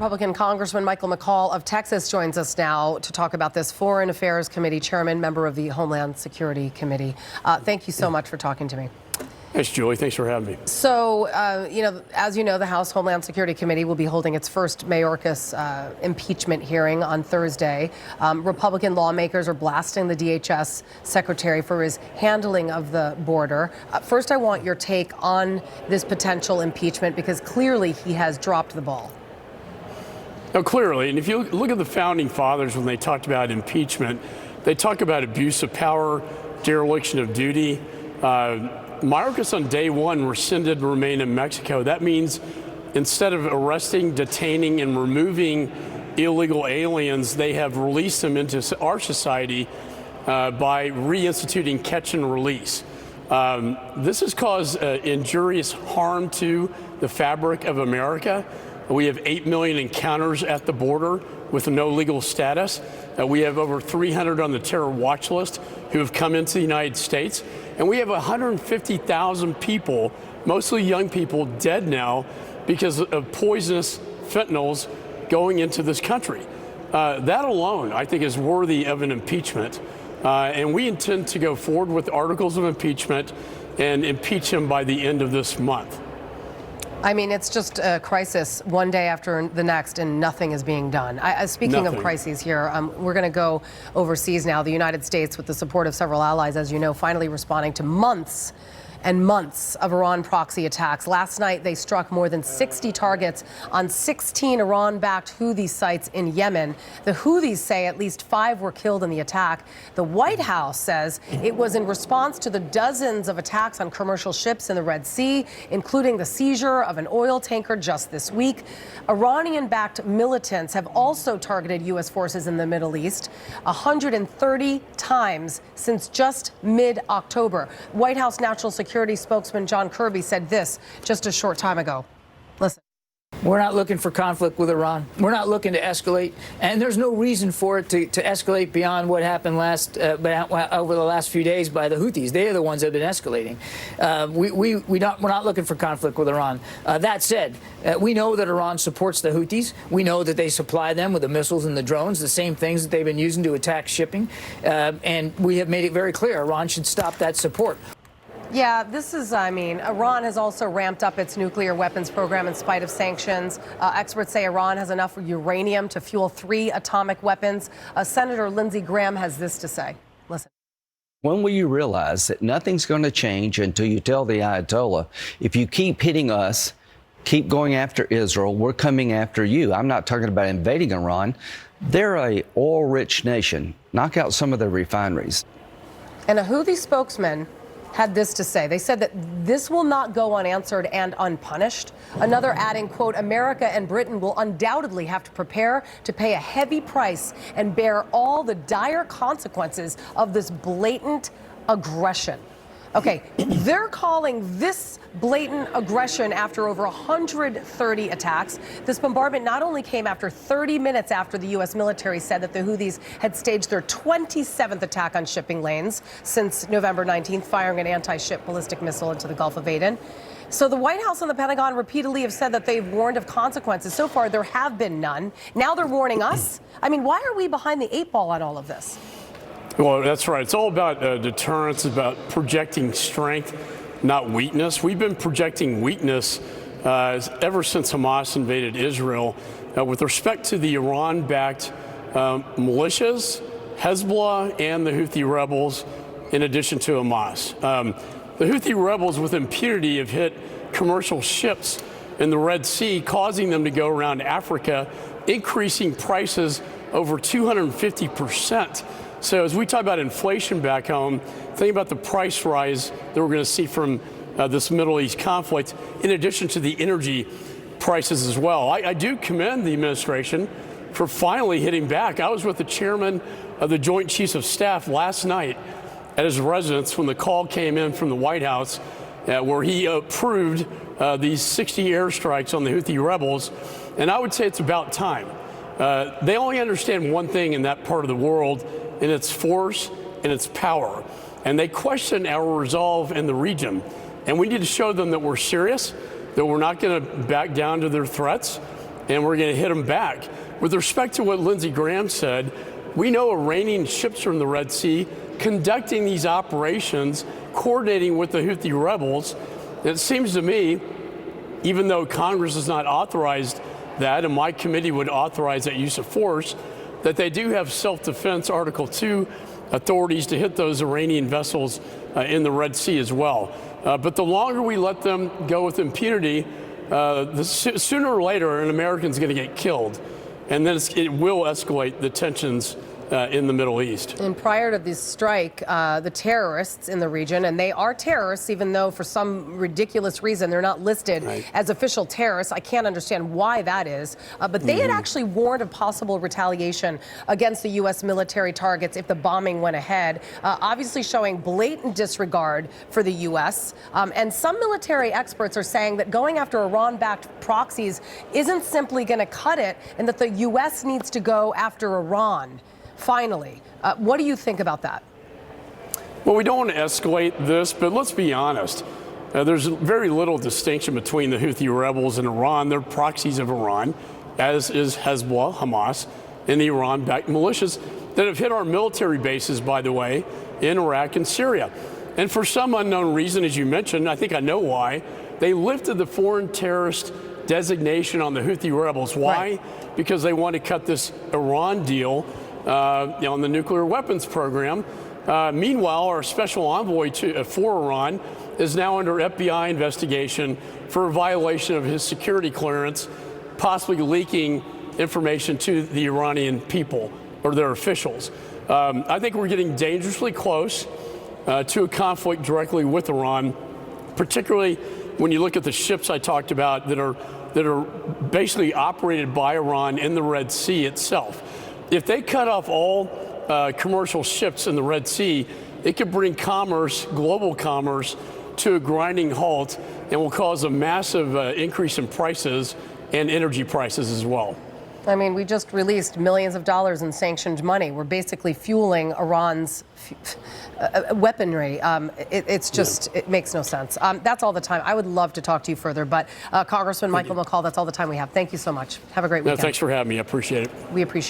Republican Congressman Michael McCaul of Texas joins us now to talk about this. Foreign Affairs Committee Chairman, member of the Homeland Security Committee. Thank you so much for talking to me. Thanks, Julie. Thanks for having me. So, as you know, the House Homeland Security Committee will be holding its first Mayorkas impeachment hearing on Thursday. Republican lawmakers are blasting the DHS secretary for his handling of the border. First, I want your take on this potential impeachment, because clearly he has dropped the ball. No, clearly, and if you look at the founding fathers when they talked about impeachment, they talk about abuse of power, dereliction of duty. Mayorkas on day one rescinded remain in Mexico. That means instead of arresting, detaining, and removing illegal aliens, they have released them into our society by reinstituting catch and release. This has caused injurious harm to the fabric of America. We have 8 million encounters at the border with no legal status. We have over 300 on the terror watch list who have come into the United States. And we have 150,000 people, mostly young people, dead now because of poisonous fentanyls going into this country. That alone, I think, is worthy of an impeachment. And we intend to go forward with articles of impeachment and impeach him by the end of this month. I mean, it's just a crisis one day after the next, and nothing is being done. Speaking of crises here, we're going to go overseas now. The United States, with the support of several allies, as you know, finally responding to months and months of Iran proxy attacks. Last night, they struck more than 60 targets on 16 Iran-backed Houthi sites in Yemen. The Houthis say at least 5 were killed in the attack. The White House says it was in response to the dozens of attacks on commercial ships in the Red Sea, including the seizure of an oil tanker just this week. Iranian-backed militants have also targeted U.S. forces in the Middle East 130 times since just mid-October. White House National Security spokesman John Kirby said this just a short time ago. Listen. We're not looking for conflict with Iran. We're not looking to escalate, and there's no reason for it to escalate beyond what happened over the last few days by the Houthis. They are the ones that have been escalating. We're not looking for conflict with Iran. That said, we know that Iran supports the Houthis. We know that they supply them with the missiles and the drones, the same things that they've been using to attack shipping, and we have made it very clear Iran should stop that support. Yeah, Iran has also ramped up its nuclear weapons program in spite of sanctions. Experts say Iran has enough uranium to fuel 3 atomic weapons. Senator Lindsey Graham has this to say. Listen. When will you realize that nothing's going to change until you tell the Ayatollah, if you keep hitting us, keep going after Israel, we're coming after you? I'm not talking about invading Iran. They're a oil-rich nation. Knock out some of their refineries. And a Houthi spokesman had this to say. They said that this will not go unanswered and unpunished. Another adding, quote, America and Britain will undoubtedly have to prepare to pay a heavy price and bear all the dire consequences of this blatant aggression. Okay, they're calling this blatant aggression after over 130 attacks. This bombardment not only came after 30 minutes after the U.S. military said that the Houthis had staged their 27th attack on shipping lanes since November 19th, firing an anti-ship ballistic missile into the Gulf of Aden. So the White House and the Pentagon repeatedly have said that they've warned of consequences. So far, there have been none. Now they're warning us. I mean, why are we behind the 8 ball on all of this? Well, that's right. It's all about deterrence, about projecting strength, not weakness. We've been projecting weakness ever since Hamas invaded Israel with respect to the Iran-backed militias, Hezbollah, and the Houthi rebels, in addition to Hamas. The Houthi rebels with impunity have hit commercial ships in the Red Sea, causing them to go around Africa, increasing prices over 250%. So as we talk about inflation back home, think about the price rise that we're going to see from this Middle East conflict, in addition to the energy prices as well. I do commend the administration for finally hitting back. I was with the chairman of the Joint Chiefs of Staff last night at his residence when the call came in from the White House where he approved these 60 airstrikes on the Houthi rebels. And I would say it's about time. They only understand one thing in that part of the world, and it's force and its power. And they question our resolve in the region. And we need to show them that we're serious, that we're not going to back down to their threats, and we're going to hit them back. With respect to what Lindsey Graham said, we know Iranian ships are in the Red Sea conducting these operations, coordinating with the Houthi rebels. And it seems to me, even though Congress has not authorized that, and my committee would authorize that use of force, that they do have self-defense Article 2 authorities to hit those Iranian vessels in the Red Sea as well. But the longer we let them go with impunity, sooner or later an American's going to get killed. And then it will escalate the tensions in the Middle East. And prior to this strike, the terrorists in the region, and they are terrorists, even though for some ridiculous reason they're not listed as official terrorists. I can't understand why that is. But they had actually warned of possible retaliation against the U.S. military targets if the bombing went ahead, obviously showing blatant disregard for the U.S. And some military experts are saying that going after Iran-backed proxies isn't simply going to cut it, and that the U.S. needs to go after Iran. Finally, what do you think about that? Well, we don't want to escalate this, but let's be honest. There's very little distinction between the Houthi rebels and Iran. They're proxies of Iran, as is Hezbollah, Hamas, and the Iran-backed militias that have hit our military bases, by the way, in Iraq and Syria. And for some unknown reason, as you mentioned, I think I know why, they lifted the foreign terrorist designation on the Houthi rebels. Why? Right. Because they want to cut this Iran deal on the nuclear weapons program. Meanwhile, our special envoy for Iran is now under FBI investigation for a violation of his security clearance, possibly leaking information to the Iranian people or their officials. I think we're getting dangerously close to a conflict directly with Iran, particularly when you look at the ships I talked about that are basically operated by Iran in the Red Sea itself. If they cut off all commercial ships in the Red Sea, it could bring commerce, global commerce, to a grinding halt and will cause a massive increase in prices and energy prices as well. I mean, we just released millions of dollars in sanctioned money. We're basically fueling Iran's weaponry. It makes no sense. That's all the time. I would love to talk to you further, but Congressman Michael McCaul, that's all the time we have. Thank you so much. Have a great weekend. No, thanks for having me. I appreciate it. We appreciate it.